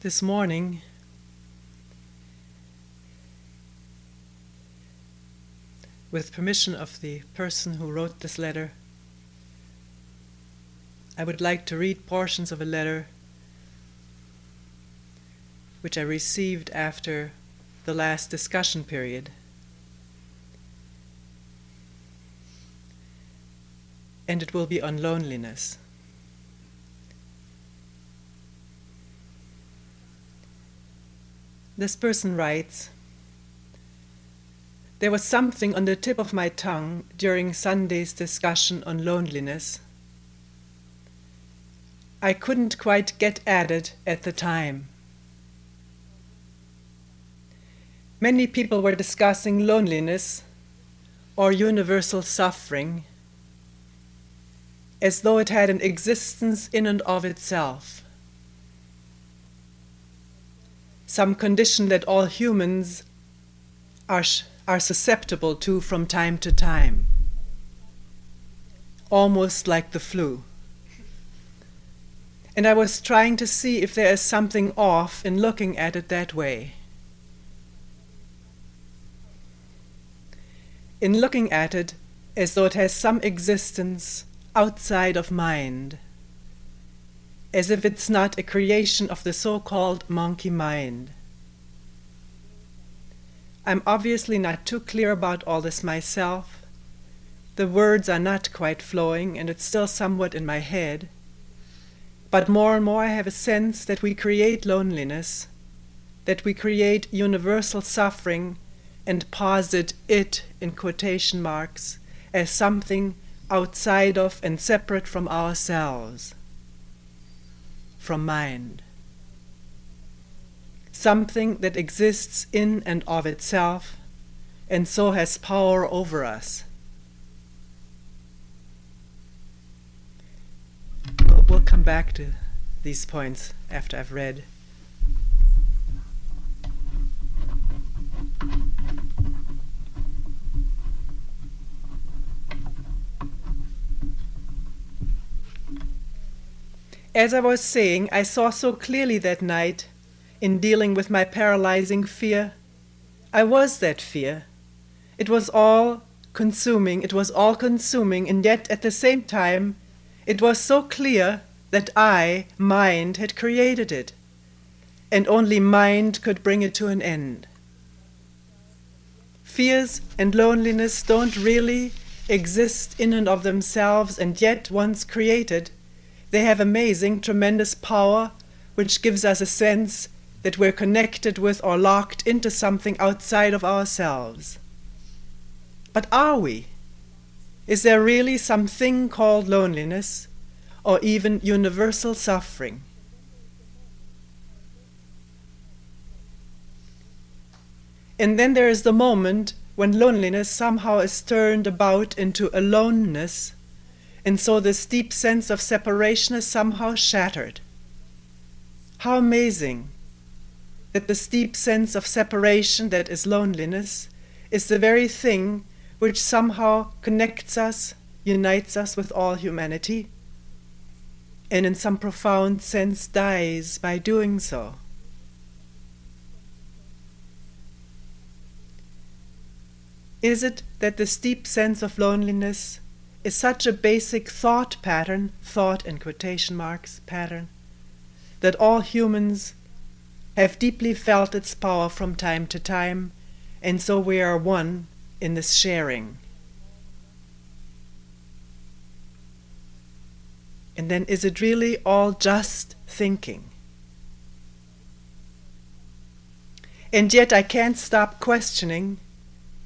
This morning, with permission of the person who wrote this letter, I would like to read portions of a letter which I received after the last discussion period. And it will be on loneliness. This person writes, "There was something on the tip of my tongue during Sunday's discussion on loneliness. I couldn't quite get at it at the time. Many people were discussing loneliness or universal suffering as though it had an existence in and of itself, some condition that all humans are susceptible to from time to time, almost like the flu. And I was trying to see if there is something off in looking at it that way. In looking at it as though it has some existence outside of mind, as if it's not a creation of the so-called monkey mind. I'm obviously not too clear about all this myself. The words are not quite flowing, and it's still somewhat in my head. But more and more I have a sense that we create loneliness, that we create universal suffering and posit it, in quotation marks, as something outside of and separate from ourselves, from mind. Something that exists in and of itself, and so has power over us. We'll come back to these points after I've read. As I was saying, I saw so clearly that night, in dealing with my paralyzing fear. I was that fear. It was all consuming, and yet at the same time, it was so clear that I, mind, had created it, and only mind could bring it to an end. Fears and loneliness don't really exist in and of themselves, and yet once created, they have amazing, tremendous power, which gives us a sense that we're connected with or locked into something outside of ourselves. But are we? Is there really something called loneliness, or even universal suffering? And then there is the moment when loneliness somehow is turned about into aloneness, and so this deep sense of separation is somehow shattered. How amazing that this deep sense of separation that is loneliness is the very thing which somehow connects us, unites us with all humanity, and in some profound sense dies by doing so. Is it that this deep sense of loneliness is such a basic thought pattern, thought in quotation marks, pattern, that all humans have deeply felt its power from time to time, and so we are one in this sharing? And then is it really all just thinking? And yet I can't stop questioning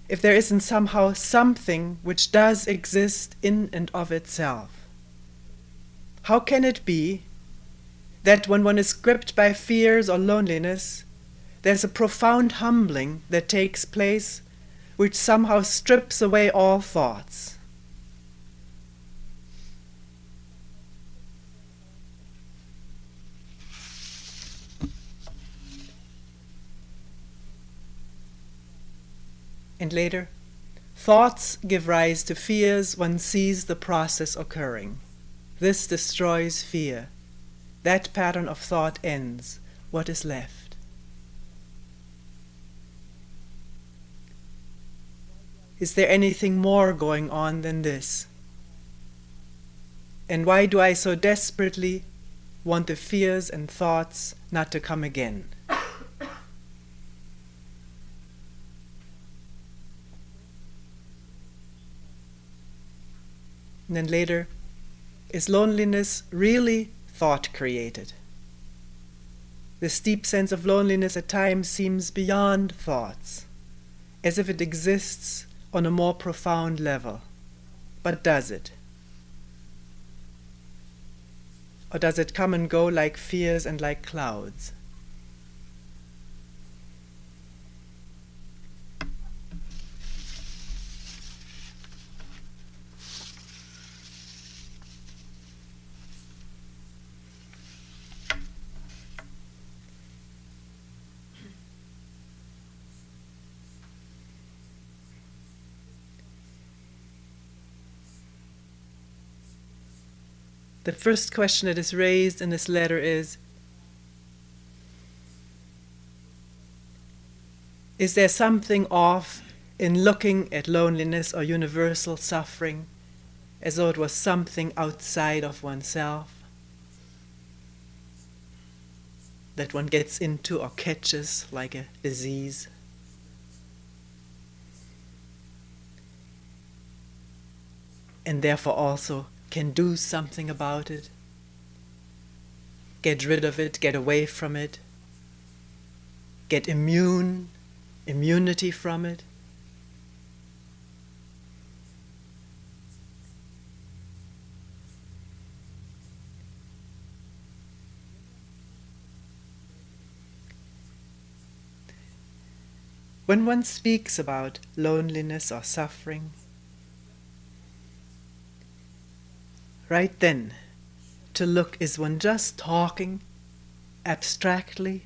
if there isn't somehow something which does exist in and of itself. How can it be that when one is gripped by fears or loneliness, there's a profound humbling that takes place which somehow strips away all thoughts? And later, thoughts give rise to fears. One sees the process occurring. This destroys fear. That pattern of thought ends. what is left? Is there anything more going on than this? And why do I so desperately want the fears and thoughts not to come again? And then later, is loneliness really thought created? This deep sense of loneliness at times seems beyond thoughts, as if it exists on a more profound level. But does it? Or does it come and go like fears and like clouds? The first question that is raised in this letter is there something off in looking at loneliness or universal suffering as though it was something outside of oneself that one gets into or catches like a disease? And therefore also can do something about it, get rid of it, get away from it, get immunity from it. When one speaks about loneliness or suffering, right then, to look, is one just talking abstractly,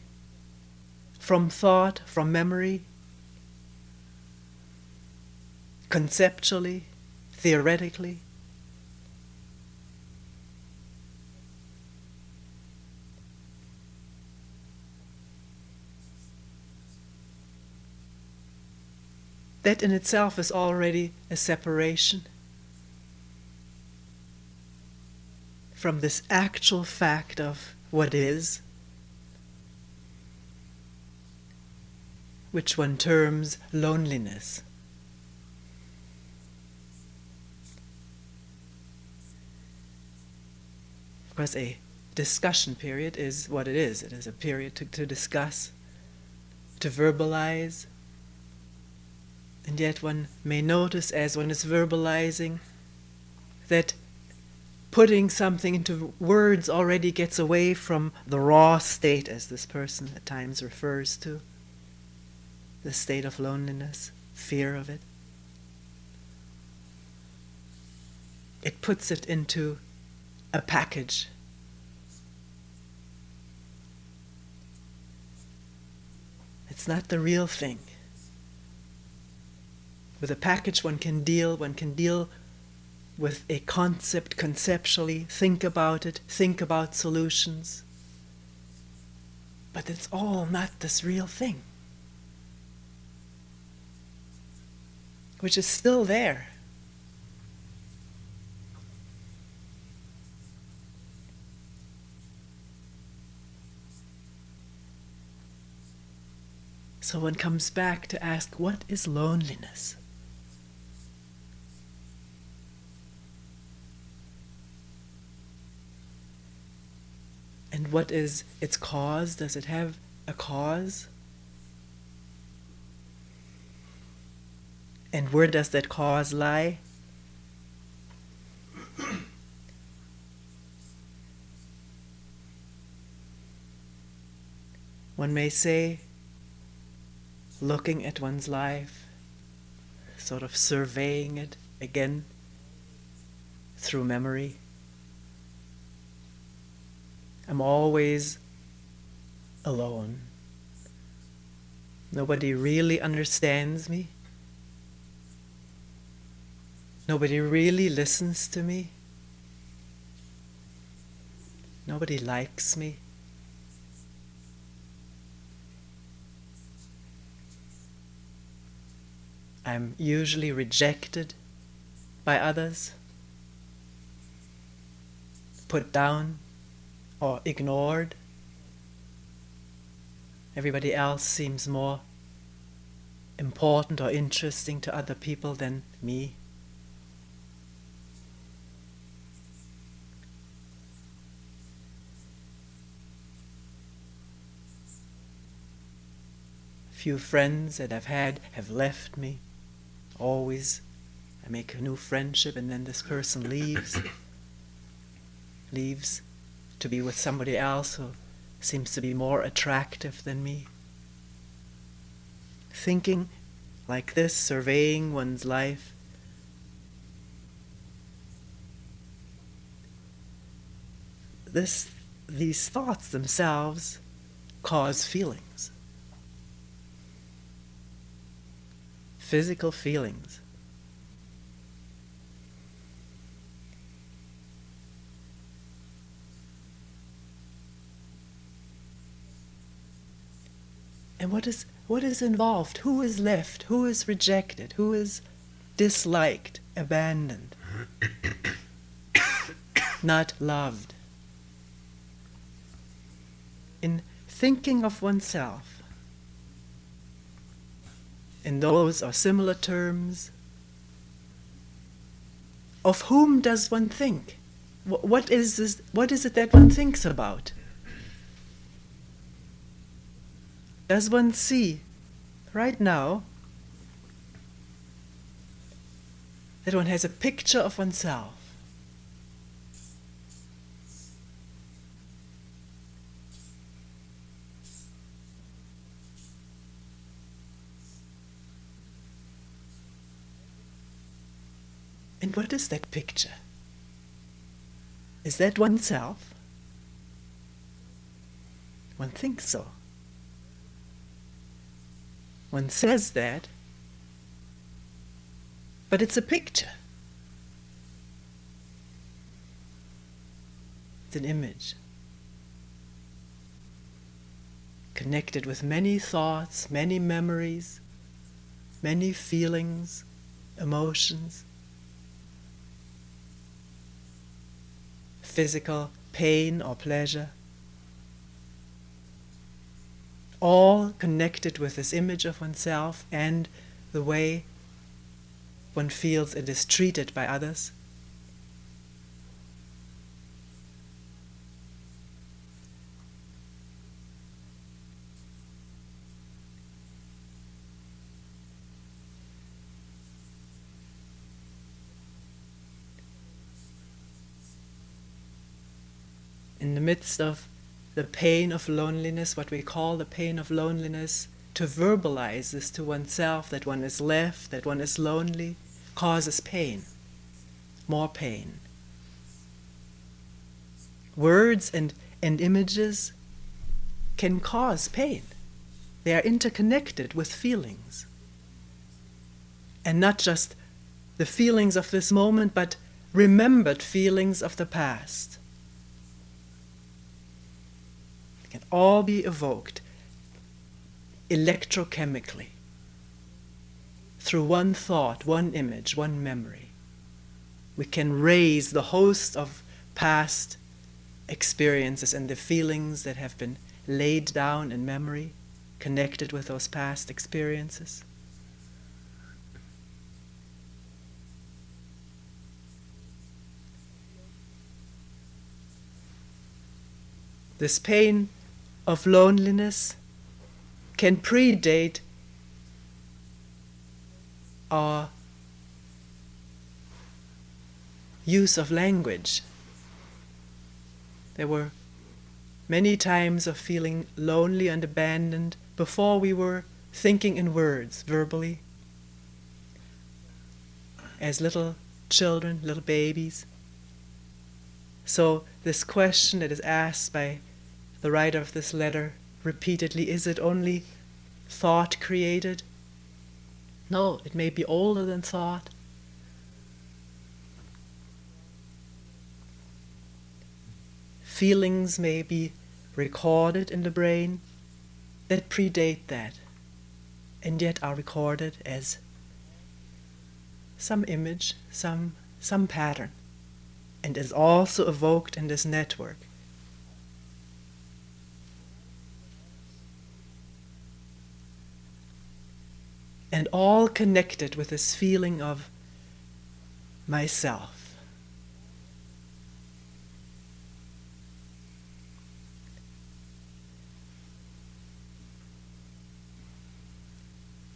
from thought, from memory, conceptually, theoretically? That in itself is already a separation from this actual fact of what is, which one terms loneliness. Of course, a discussion period is what it is. It is a period to discuss, to verbalize. And yet one may notice as one is verbalizing that putting something into words already gets away from the raw state, as this person at times refers to, the state of loneliness, fear of it. It puts it into a package. It's not the real thing. With a package one can deal with a concept conceptually, think about it, think about solutions. But it's all not this real thing, which is still there. So one comes back to ask, what is loneliness? And what is its cause? Does it have a cause? And where does that cause lie? One may say, looking at one's life, sort of surveying it again through memory. I'm always alone. Nobody really understands me. Nobody really listens to me. Nobody likes me. I'm usually rejected by others, put down or ignored. Everybody else seems more important or interesting to other people than me. Few friends that I've had have left me. Always I make a new friendship and then this person leaves to be with somebody else who seems to be more attractive than me. Thinking like this, surveying one's life, these thoughts themselves cause feelings. Physical feelings. And what is involved? Who is left? Who is rejected? Who is disliked, abandoned, not loved? In thinking of oneself in those or similar terms, of whom does one think? What is it that one thinks about? Does one see right now that one has a picture of oneself? And what is that picture? Is that oneself? One thinks so. One says that, but it's a picture. It's an image, connected with many thoughts, many memories, many feelings, emotions, physical pain or pleasure, all connected with this image of oneself and the way one feels it is treated by others. In the midst of the pain of loneliness, what we call the pain of loneliness, to verbalize this to oneself, that one is left, that one is lonely, causes pain, more pain. Words and images can cause pain. They are interconnected with feelings. And not just the feelings of this moment, but remembered feelings of the past. Can all be evoked electrochemically through one thought, one image, one memory. We can raise the host of past experiences and the feelings that have been laid down in memory, connected with those past experiences. This pain of loneliness can predate our use of language. There were many times of feeling lonely and abandoned before we were thinking in words, verbally, as little children, little babies. So this question that is asked by the writer of this letter repeatedly, is it only thought created? No, it may be older than thought. Feelings may be recorded in the brain that predate that, and yet are recorded as some image, some pattern, and is also evoked in this network. And all connected with this feeling of myself.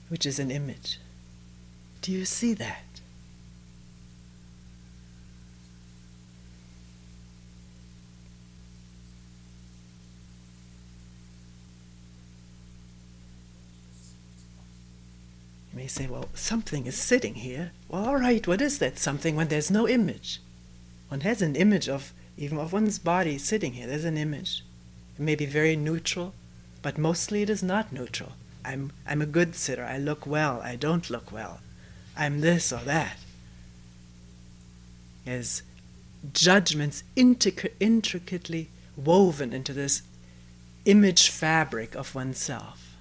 Which is an image. Do you see that? You may say, well, something is sitting here. Well, all right, what is that something when there's no image? One has an image of, even of one's body sitting here, there's an image. It may be very neutral, but mostly it is not neutral. I'm a good sitter, I look well, I don't look well. I'm this or that. There's judgments intricately woven into this image fabric of oneself.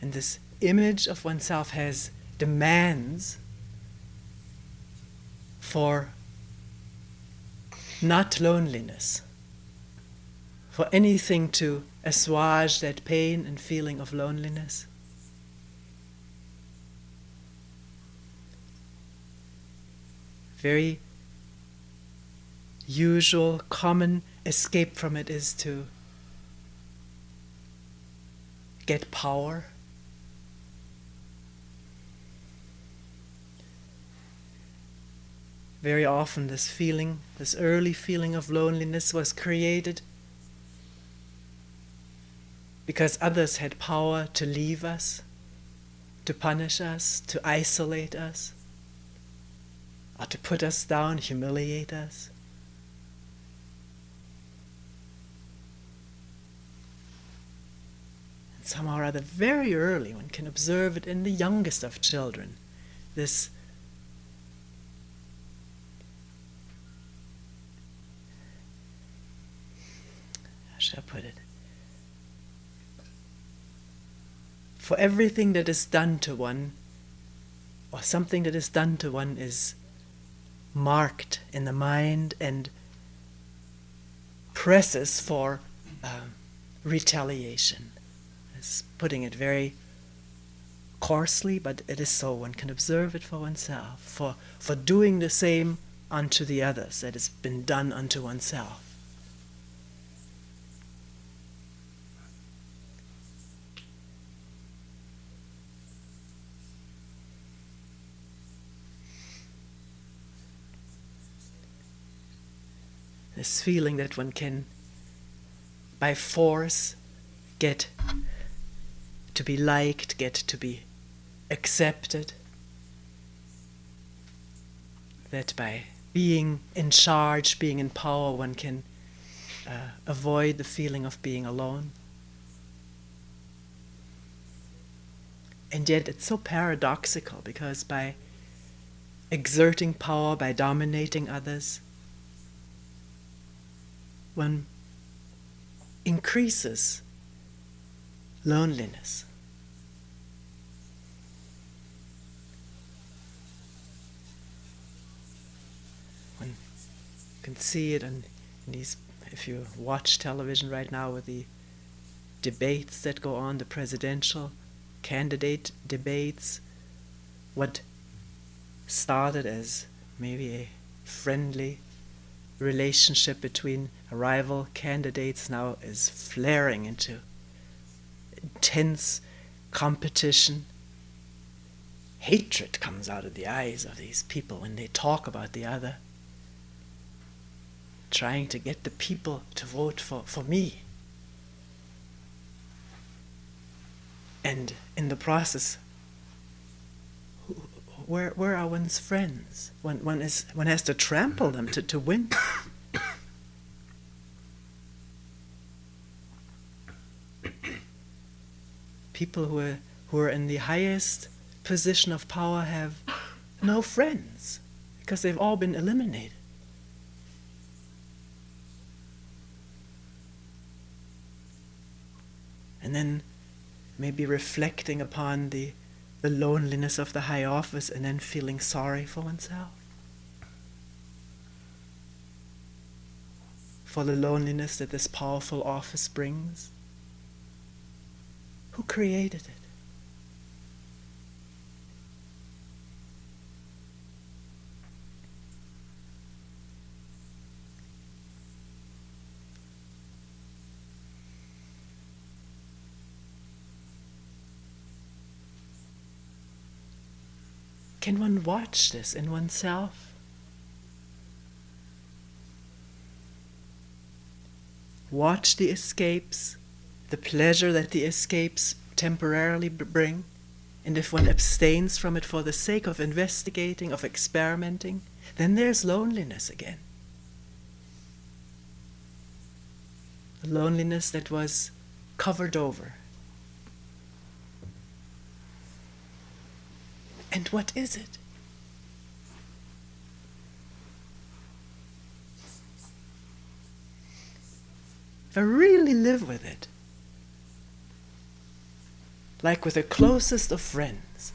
And this image of oneself has demands for not loneliness, for anything to assuage that pain and feeling of loneliness. Very usual, common escape from it is to get power. Very often this feeling, this early feeling of loneliness was created because others had power to leave us, to punish us, to isolate us, or to put us down, humiliate us. And somehow or other, very early, one can observe it in the youngest of children, this should I put it? For everything that is done to one, or something that is done to one, is marked in the mind and presses for retaliation. It's putting it very coarsely, but it is so. One can observe it for oneself, for doing the same unto the others that has been done unto oneself. This feeling that one can, by force, get to be liked, get to be accepted. That by being in charge, being in power, one can avoid the feeling of being alone. And yet it's so paradoxical, because by exerting power, by dominating others, one increases loneliness. One can see it in these, if you watch television right now with the debates that go on, the presidential candidate debates, what started as maybe a friendly relationship between rival candidates now is flaring into intense competition. Hatred comes out of the eyes of these people when they talk about the other, trying to get the people to vote for me. And in the process, where are one's friends? One has to trample them to win. People who are in the highest position of power have no friends, because they've all been eliminated. And then maybe reflecting upon the loneliness of the high office and then feeling sorry for oneself. For the loneliness that this powerful office brings. Who created it? Can one watch this in oneself? Watch the escapes, the pleasure that the escapes temporarily bring, and if one abstains from it for the sake of investigating, of experimenting, then there's loneliness again. The loneliness that was covered over. And what is it? If I really live with it, like with the closest of friends,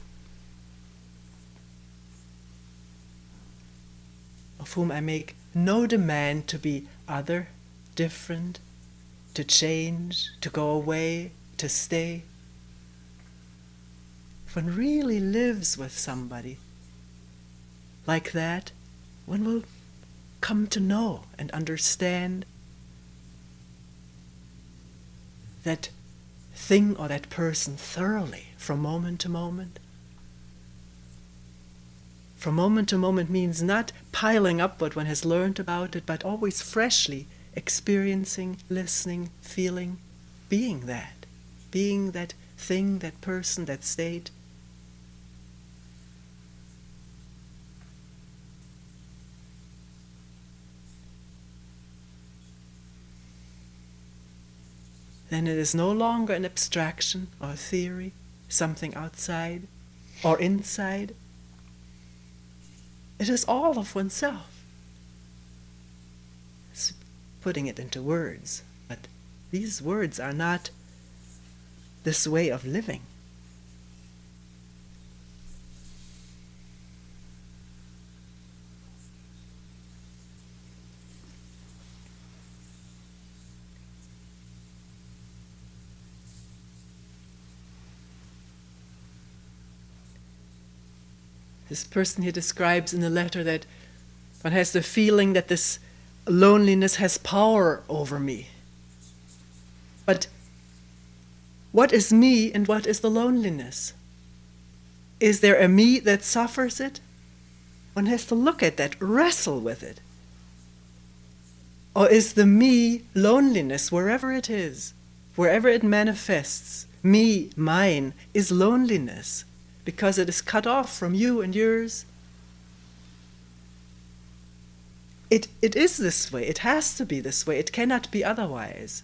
of whom I make no demand to be other, different, to change, to go away, to stay. If one really lives with somebody like that, one will come to know and understand that thing or that person thoroughly from moment to moment. From moment to moment means not piling up what one has learned about it, but always freshly experiencing, listening, feeling, being that thing, that person, that state. Then it is no longer an abstraction or a theory, something outside or inside. It is all of oneself. It's putting it into words, but these words are not this way of living. This person here describes in the letter that one has the feeling that this loneliness has power over me. But what is me and what is the loneliness? Is there a me that suffers it? One has to look at that, wrestle with it. Or is the me loneliness wherever it is, wherever it manifests? Me, mine, is loneliness. Because it is cut off from you and yours. It is this way. It has to be this way. It cannot be otherwise.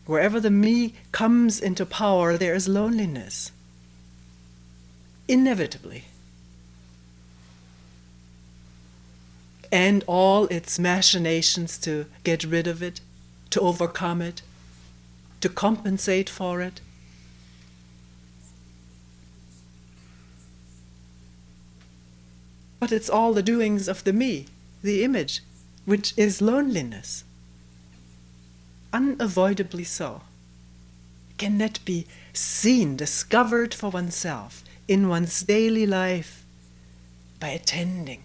Wherever the me comes into power, there is loneliness. Inevitably. And all its machinations to get rid of it, to overcome it, to compensate for it. But it's all the doings of the me, the image, which is loneliness. Unavoidably so. Can that be seen, discovered for oneself, in one's daily life, by attending,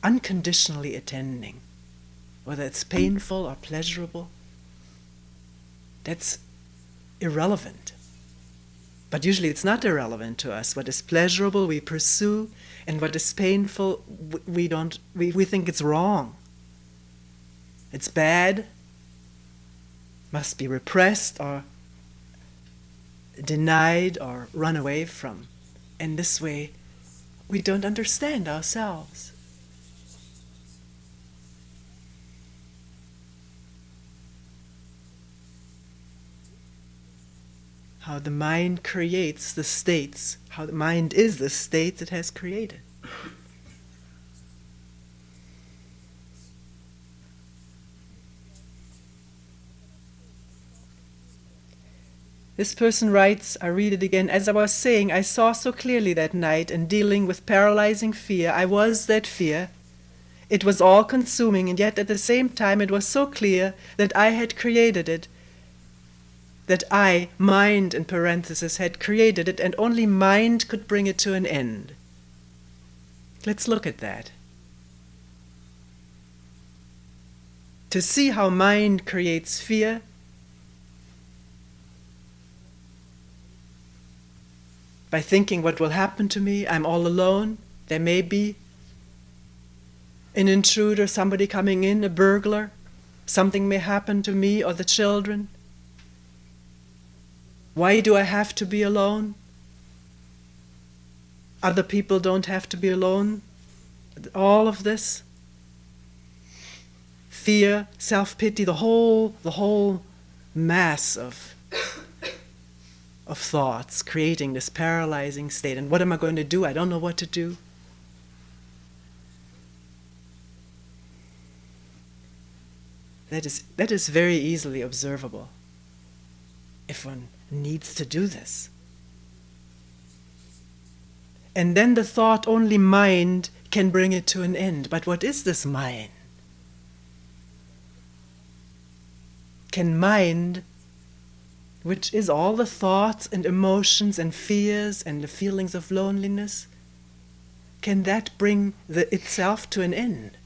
unconditionally attending, whether it's painful or pleasurable? That's irrelevant. But usually it's not irrelevant to us. What is pleasurable we pursue, and what is painful we think it's wrong. It's bad, must be repressed or denied or run away from. And this way we don't understand ourselves. How the mind creates the states, how the mind is the states it has created. This person writes, I read it again, as I was saying, I saw so clearly that night in dealing with paralyzing fear. I was that fear. It was all consuming, and yet at the same time it was so clear that I had created it, that I, mind in parenthesis, had created it, and only mind could bring it to an end. Let's look at that. To see how mind creates fear, by thinking what will happen to me, I'm all alone, there may be an intruder, somebody coming in, a burglar, something may happen to me or the children. Why do I have to be alone? Other people don't have to be alone. All of this. Fear, self-pity, the whole mass of thoughts creating this paralyzing state. And what am I going to do? I don't know what to do. That is very easily observable if one needs to do this. And then the thought only mind can bring it to an end. But what is this mind? Can mind, which is all the thoughts and emotions and fears and the feelings of loneliness, can that bring itself to an end?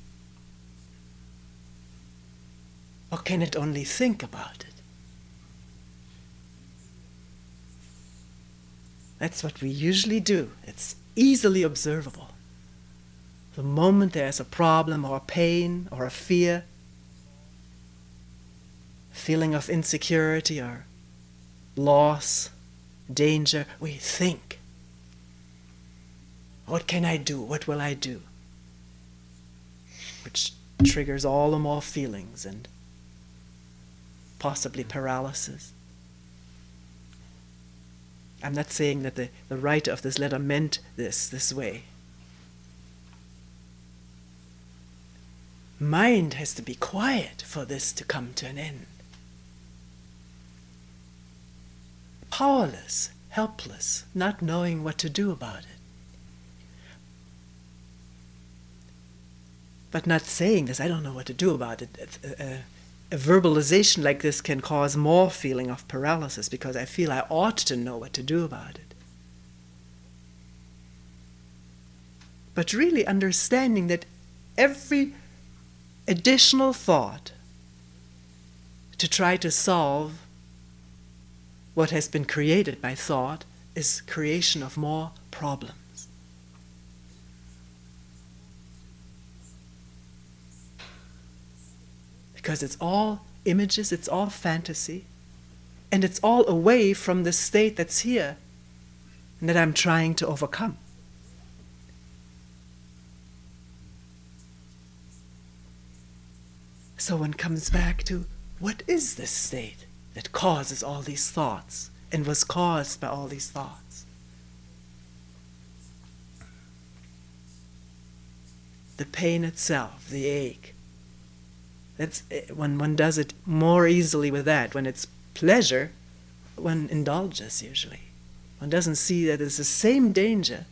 Or can it only think about it? That's what we usually do. It's easily observable. The moment there's a problem or a pain or a fear, feeling of insecurity or loss, danger, we think. What can I do? What will I do? Which triggers all the more feelings and possibly paralysis. I'm not saying that the writer of this letter meant this way. Mind has to be quiet for this to come to an end. Powerless, helpless, not knowing what to do about it. But not saying this, I don't know what to do about it. A verbalization like this can cause more feeling of paralysis because I feel I ought to know what to do about it. But really understanding that every additional thought to try to solve what has been created by thought is creation of more problems. Because it's all images, it's all fantasy, and it's all away from the state that's here and that I'm trying to overcome. So one comes back to, what is this state that causes all these thoughts and was caused by all these thoughts? The pain itself, the ache. That's when one does it more easily with that. When it's pleasure, one indulges usually. One doesn't see that it's the same danger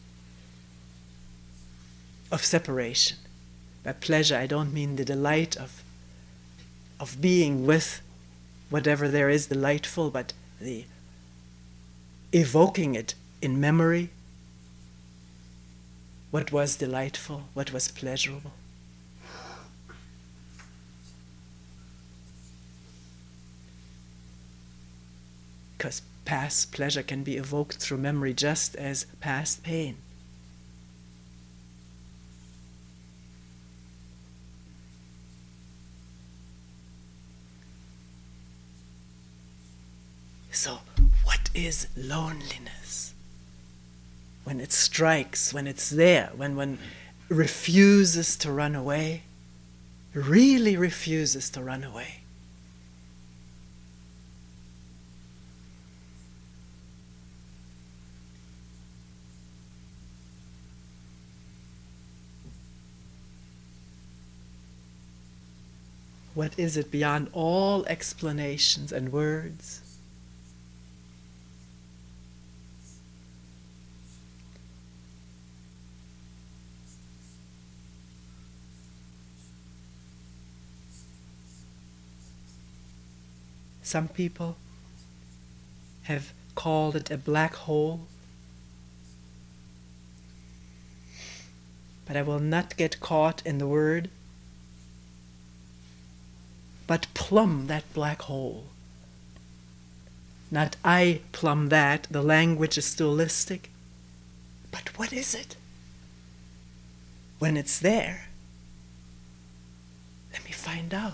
of separation. By pleasure, I don't mean the delight of being with whatever there is delightful, but the evoking it in memory. What was delightful, what was pleasurable. Because past pleasure can be evoked through memory just as past pain. So, what is loneliness? When it strikes, when it's there, when one refuses to run away, really refuses to run away. What is it beyond all explanations and words? Some people have called it a black hole. But I will not get caught in the word, but plumb that black hole. Not I plumb that, the language is dualistic. But what is it? When it's there, let me find out.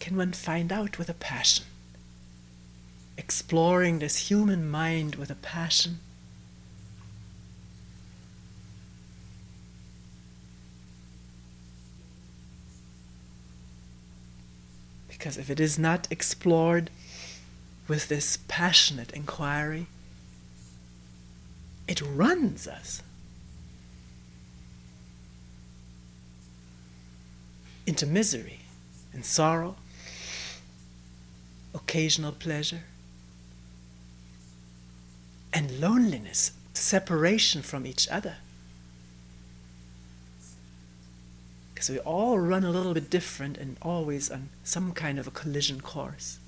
Can one find out with a passion? Exploring this human mind with a passion? Because if it is not explored with this passionate inquiry, it runs us into misery and sorrow, occasional pleasure, and loneliness, separation from each other. Because we all run a little bit different and always on some kind of a collision course.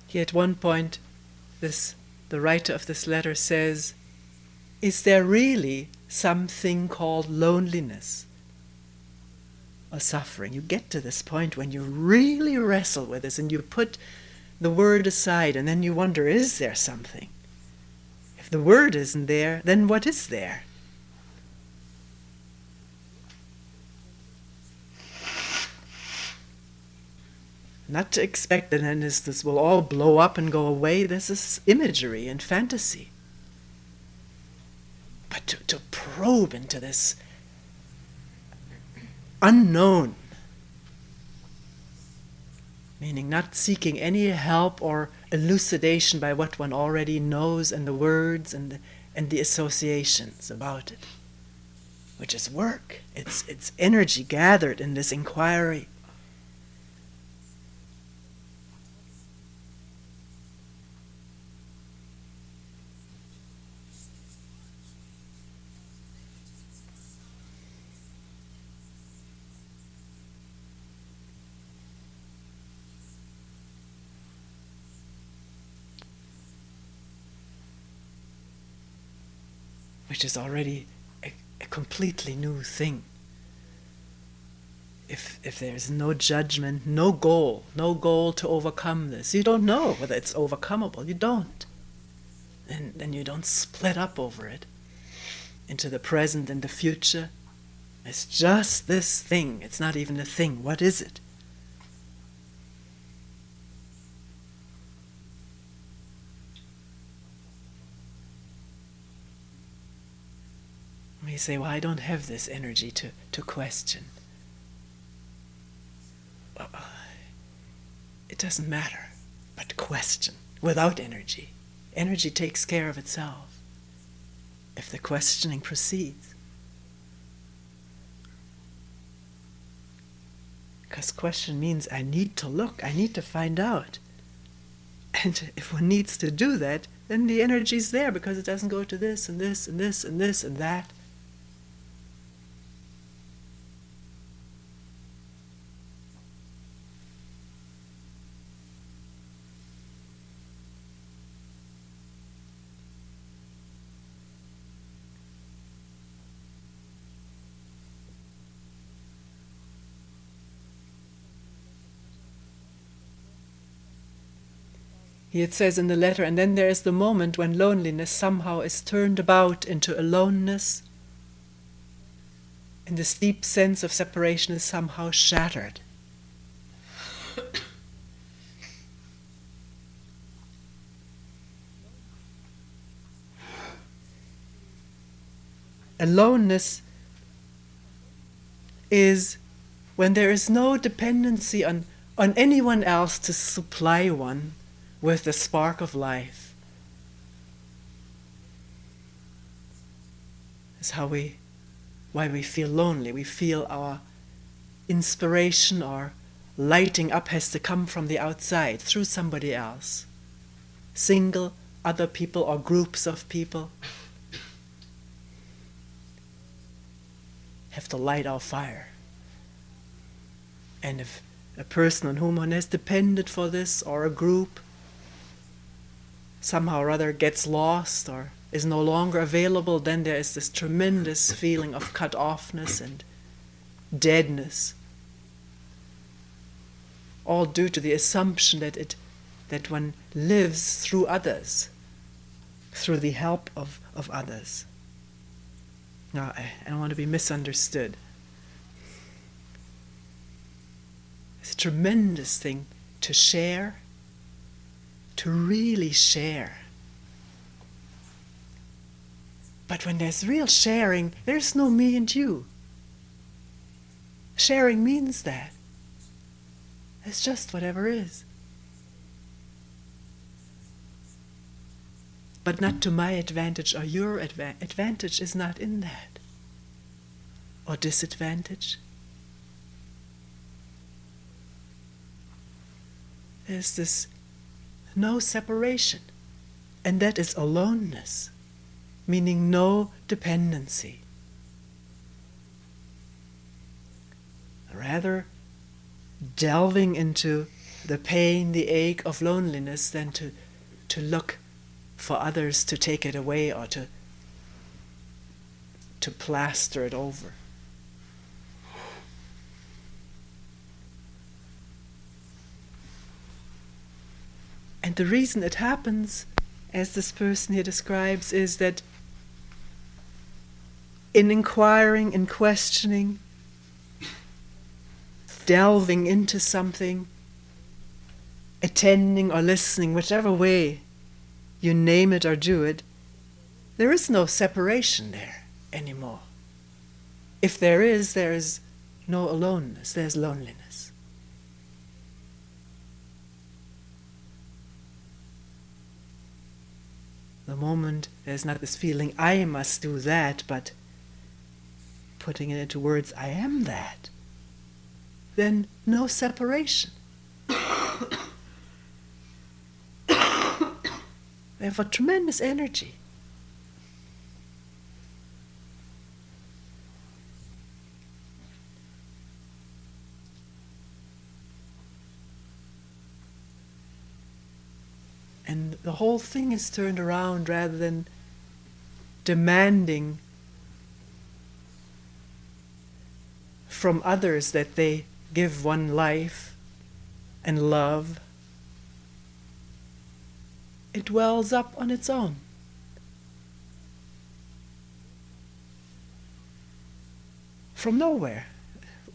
Here at one point, the writer of this letter says, is there really something called loneliness or suffering? You get to this point when you really wrestle with this and you put the word aside and then you wonder, is there something? If the word isn't there, then what is there? Not to expect that then this will all blow up and go away. This is imagery and fantasy. But to probe into this unknown, meaning not seeking any help or elucidation by what one already knows and the words and the associations about it, which is work. It's energy gathered in this inquiry. Which is already a completely new thing. If there's no judgment, no goal to overcome this, you don't know whether it's overcomable. You don't. And then you don't split up over it into the present and the future. It's just this thing. It's not even a thing. What is it? You say, well, I don't have this energy to question. It doesn't matter, but question without energy. Energy takes care of itself if the questioning proceeds. Because question means I need to look, I need to find out. And if one needs to do that, then the energy's there because it doesn't go to this and this and this and this and that. It says in the letter, and then there is the moment when loneliness somehow is turned about into aloneness, and this deep sense of separation is somehow shattered. Aloneness is when there is no dependency on anyone else to supply one with the spark of life, is why we feel lonely. We feel our inspiration or lighting up has to come from the outside, through somebody else. Single, other people, or groups of people have to light our fire. And if a person on whom one has depended for this, or a group, somehow or other gets lost or is no longer available, then there is this tremendous feeling of cut-offness and deadness, all due to the assumption that one lives through others, through the help of others. Now, I don't want to be misunderstood. It's a tremendous thing to share, to really share. But when there's real sharing, there's no me and you. Sharing means that. It's just whatever is. But not to my advantage or your advantage is not in that. Or disadvantage. There's this no separation. And that is aloneness, meaning no dependency. Rather, delving into the pain, the ache of loneliness than to look for others to take it away or to plaster it over. And the reason it happens, as this person here describes, is that in inquiring, in questioning, delving into something, attending or listening, whichever way you name it or do it, there is no separation there anymore. If there is no aloneness, there's loneliness. The moment there's not this feeling, I must do that, but putting it into words, I am that, then no separation. They have a tremendous energy. And the whole thing is turned around rather than demanding from others that they give one life and love. It wells up on its own. From nowhere.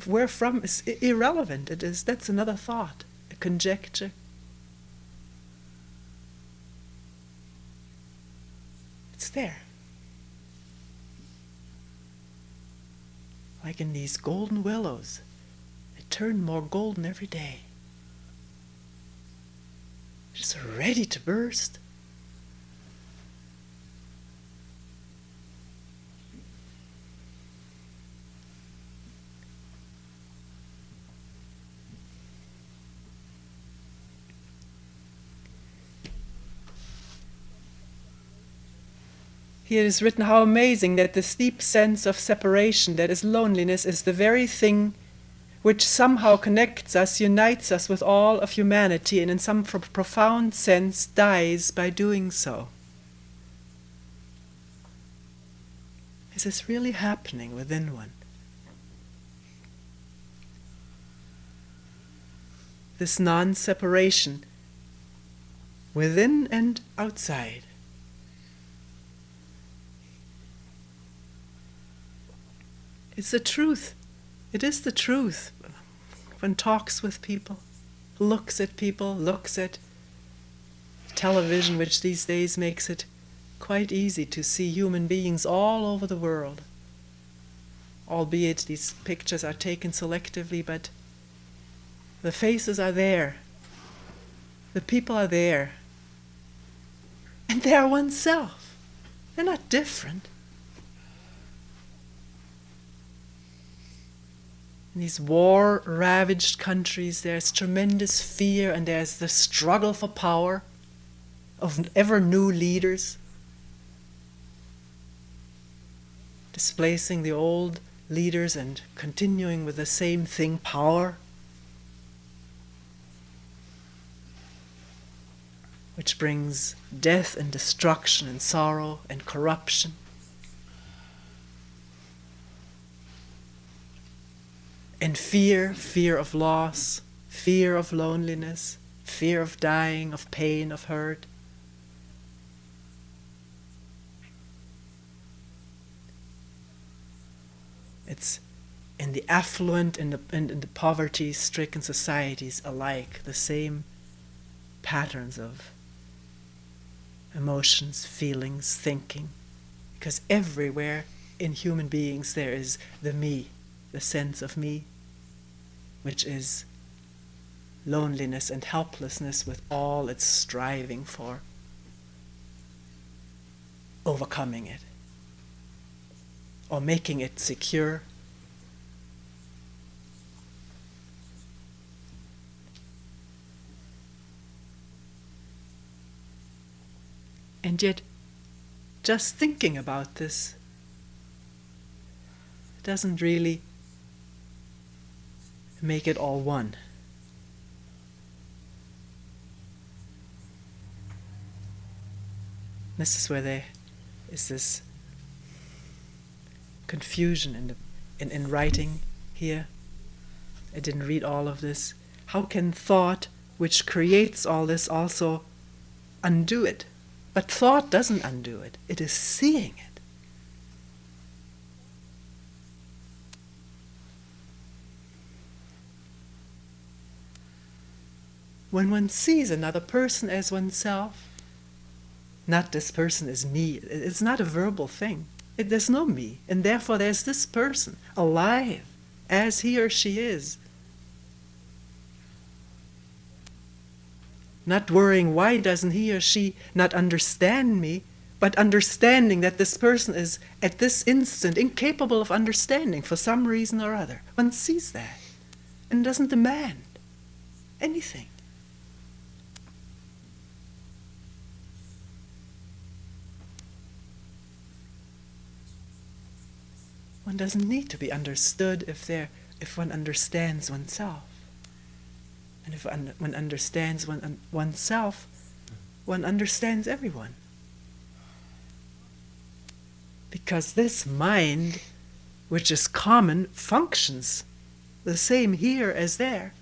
Where from is irrelevant. That's another thought, a conjecture. It's there. Like in these golden willows, they turn more golden every day. Just ready to burst. Here it is written how amazing that this deep sense of separation, that is loneliness, is the very thing which somehow connects us, unites us with all of humanity, and in some profound sense dies by doing so. Is this really happening within one? This non-separation within and outside. It's the truth. It is the truth. One talks with people, looks at television, which these days makes it quite easy to see human beings all over the world. albeit these pictures are taken selectively, but the faces are there, the people are there, and they are oneself. They're not different. In these war-ravaged countries, there's tremendous fear, and there's the struggle for power of ever new leaders, displacing the old leaders and continuing with the same thing, power, which brings death and destruction and sorrow and corruption. And fear of loss, fear of loneliness, fear of dying, of pain, of hurt. It's in the affluent and the poverty-stricken societies alike, the same patterns of emotions, feelings, thinking. Because everywhere in human beings there is the me, the sense of me, which is loneliness and helplessness with all its striving for overcoming it or making it secure. And yet, just thinking about this doesn't really make it all one. This is where there is this confusion in writing here. I didn't read all of this. How can thought, which creates all this, also undo it? But thought doesn't undo it. It is seeing it. When one sees another person as oneself, not this person is me, it's not a verbal thing. There's no me, and therefore there's this person, alive, as he or she is. Not worrying why doesn't he or she not understand me, but understanding that this person is, at this instant, incapable of understanding for some reason or other. One sees that, and doesn't demand anything. One doesn't need to be understood if one understands oneself. And if one understands oneself, one understands everyone. Because this mind, which is common, functions the same here as there.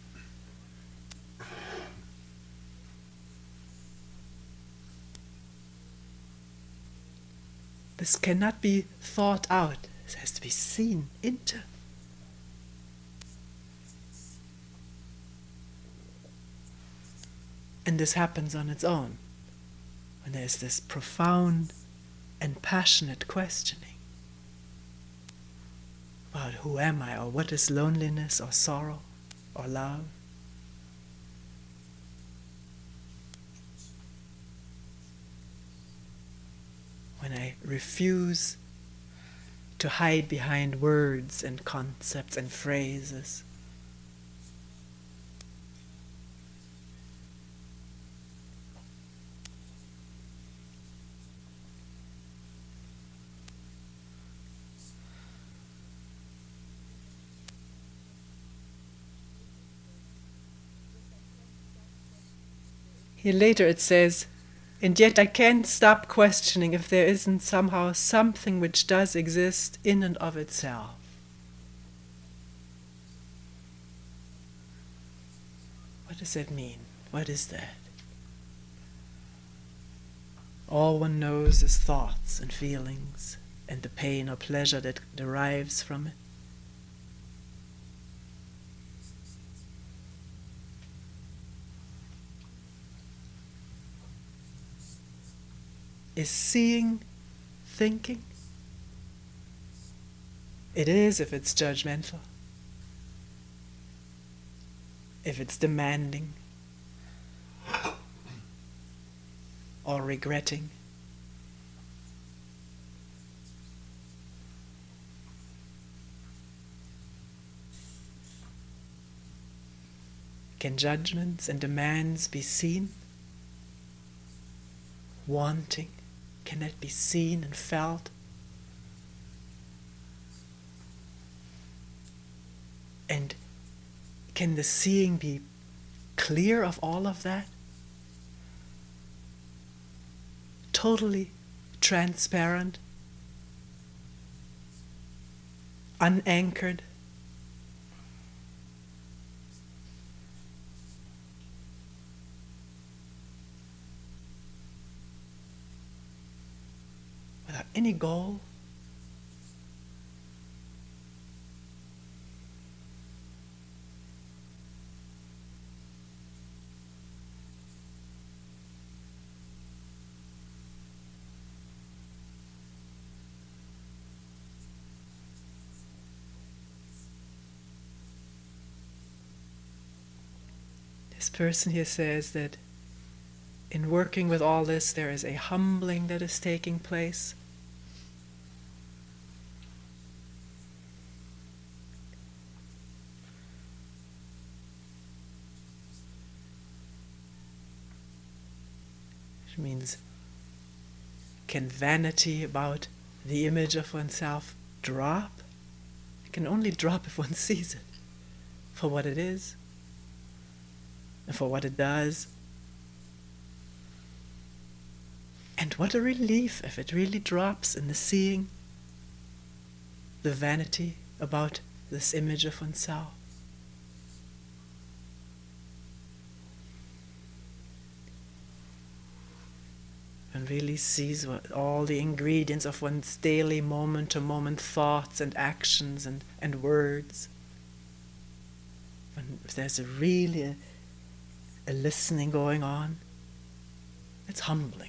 This cannot be thought out. It has to be seen into. And this happens on its own, when there's this profound and passionate questioning about who am I, or what is loneliness, or sorrow, or love. When I refuse to hide behind words and concepts and phrases. Here later it says, and yet I can't stop questioning if there isn't somehow something which does exist in and of itself. What does that mean? What is that? All one knows is thoughts and feelings and the pain or pleasure that derives from it. Is seeing thinking? It is if it's judgmental, if it's demanding or regretting. Can judgments and demands be seen? Wanting, can that be seen and felt? And can the seeing be clear of all of that? Totally transparent, unanchored. Without any goal. This person here says that in working with all this, there is a humbling that is taking place. Which means, can vanity about the image of oneself drop? It can only drop if one sees it for what it is and for what it does. And what a relief if it really drops in the seeing, the vanity about this image of oneself. And really sees what all the ingredients of one's daily moment-to-moment thoughts and actions and words. When if there's really a listening going on, it's humbling.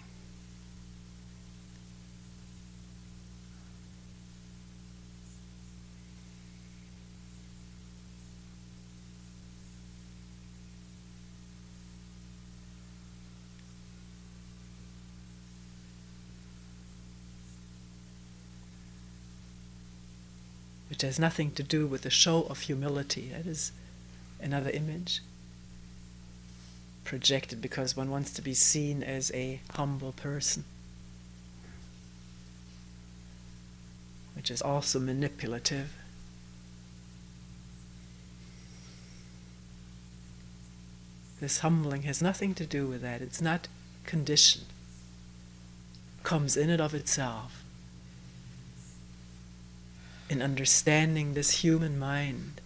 Which has nothing to do with the show of humility. That is another image projected because one wants to be seen as a humble person, which is also manipulative. This humbling has nothing to do with that. It's not conditioned. Comes in and of itself. In understanding this human mind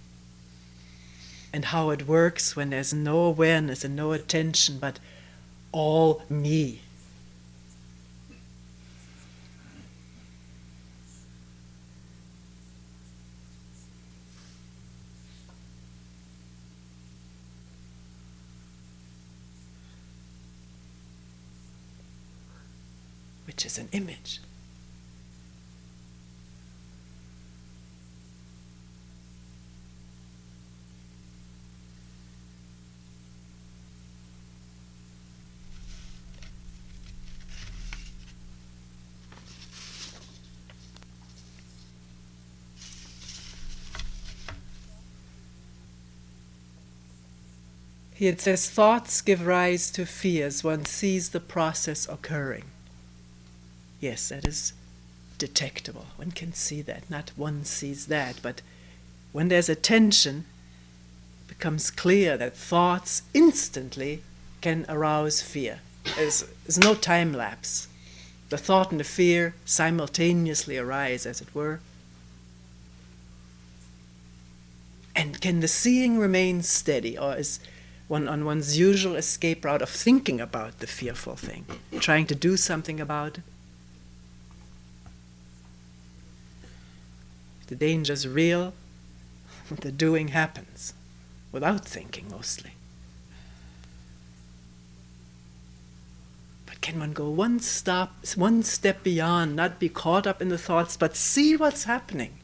and how it works when there's no awareness and no attention, but all me. Which is an image. Here it says, thoughts give rise to fears. One sees the process occurring. Yes, that is detectable. One can see that. Not one sees that, but when there's attention, it becomes clear that thoughts instantly can arouse fear. There's no time lapse. The thought and the fear simultaneously arise, as it were. And can the seeing remain steady, or is one on one's usual escape route of thinking about the fearful thing, trying to do something about it? The danger's real, the doing happens, without thinking mostly. But can one go one step beyond, not be caught up in the thoughts, but see what's happening?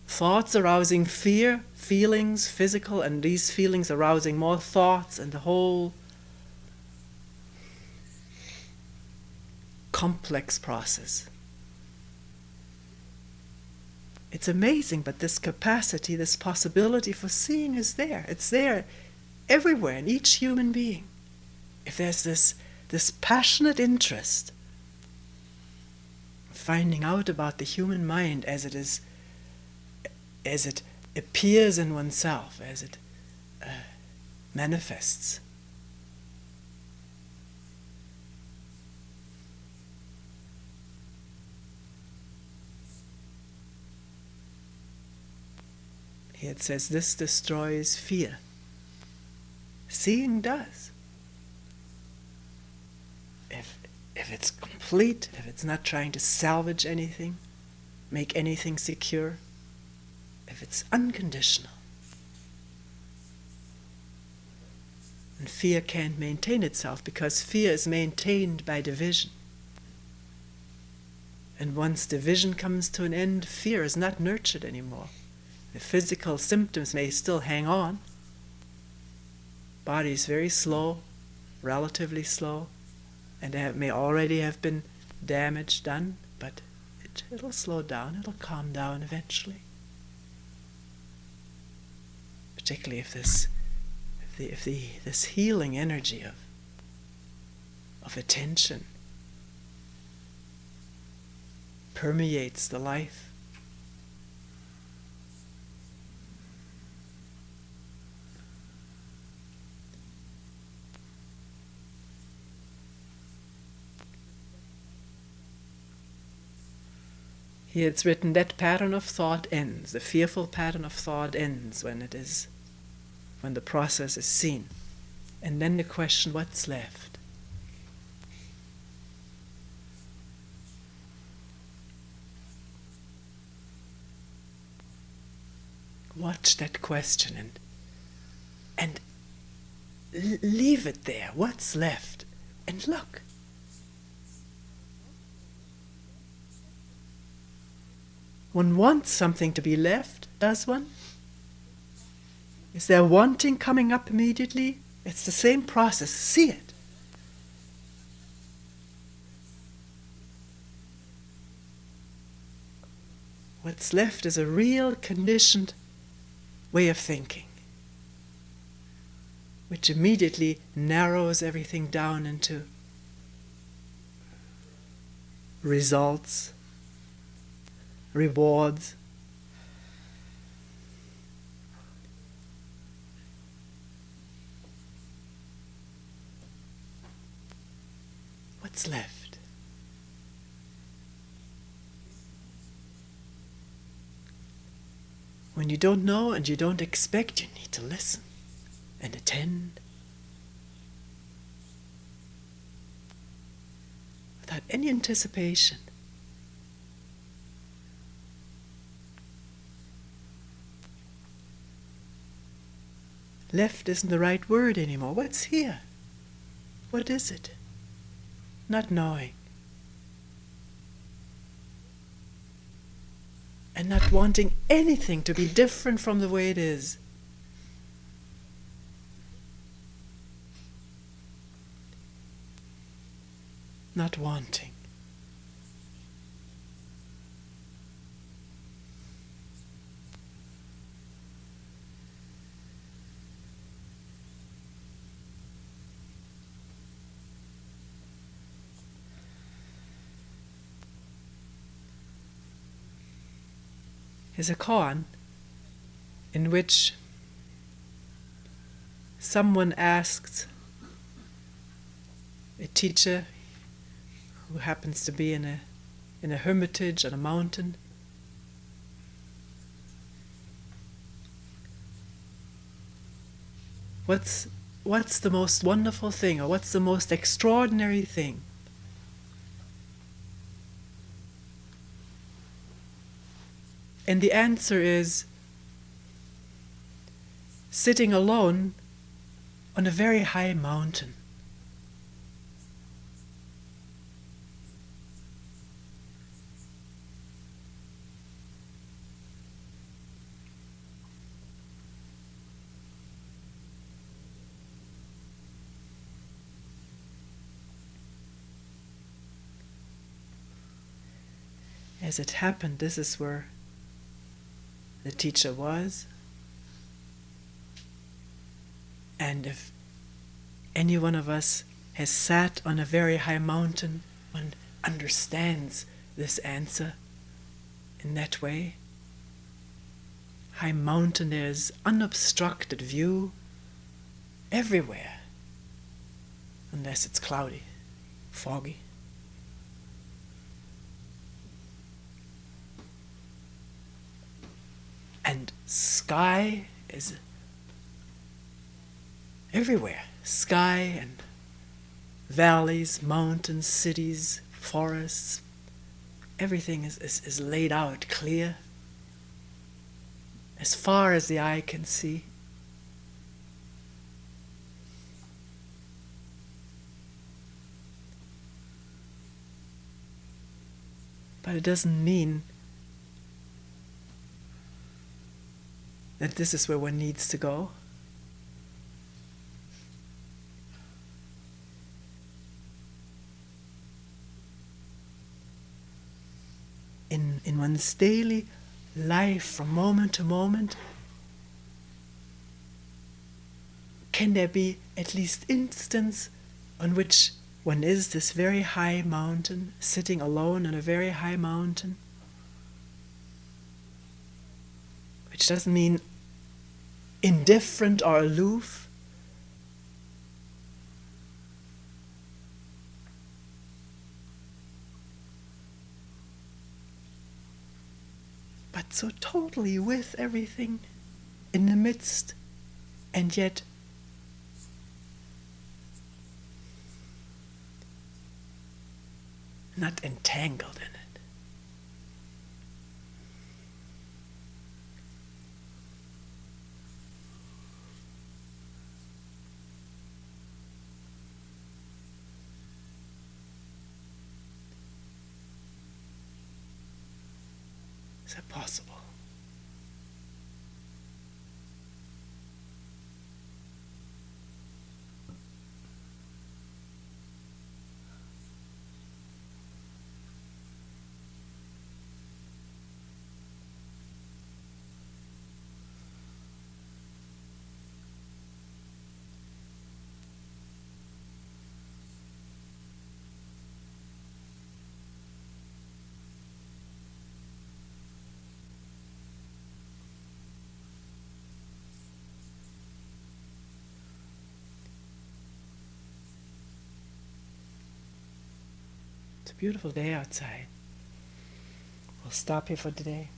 Thoughts arousing fear, feelings, physical, and these feelings arousing more thoughts, and the whole complex process. It's amazing, but this capacity, this possibility for seeing is there. It's there everywhere in each human being. If there's this passionate interest, finding out about the human mind as it appears in oneself, as it manifests. Here it says, this destroys fear. Seeing does. If it's complete, if it's not trying to salvage anything, make anything secure, if it's unconditional. And fear can't maintain itself because fear is maintained by division. And once division comes to an end, fear is not nurtured anymore. The physical symptoms may still hang on. Body is very slow, relatively slow, and may already have been damage done, but it'll slow down, it'll calm down eventually. Particularly if this healing energy of attention permeates the life. Here it's written, that pattern of thought ends. The fearful pattern of thought ends when the process is seen. And then the question, what's left? Watch that question and leave it there. What's left? And look. One wants something to be left, does one? Is there wanting coming up immediately? It's the same process. See it. What's left is a real conditioned way of thinking, which immediately narrows everything down into results, rewards. What's left? When you don't know and you don't expect, you need to listen and attend without any anticipation. Left isn't the right word anymore. What's here? What is it? Not knowing. And not wanting anything to be different from the way it is. Not wanting. Is a koan in which someone asks a teacher who happens to be in a hermitage on a mountain, what's the most wonderful thing, or what's the most extraordinary thing? And the answer is sitting alone on a very high mountain. As it happened, this is where the teacher was. And if any one of us has sat on a very high mountain and understands this answer in that way, high mountain, there's unobstructed view everywhere, unless it's cloudy, foggy. And sky is everywhere. Sky and valleys, mountains, cities, forests. Everything is laid out clear, as far as the eye can see. But it doesn't mean that this is where one needs to go. In one's daily life, from moment to moment, can there be at least instance on which one is this very high mountain, sitting alone on a very high mountain? Which doesn't mean indifferent or aloof, but so totally with everything, in the midst, and yet not entangled in it. Is that possible? It's a beautiful day outside. We'll stop here for today.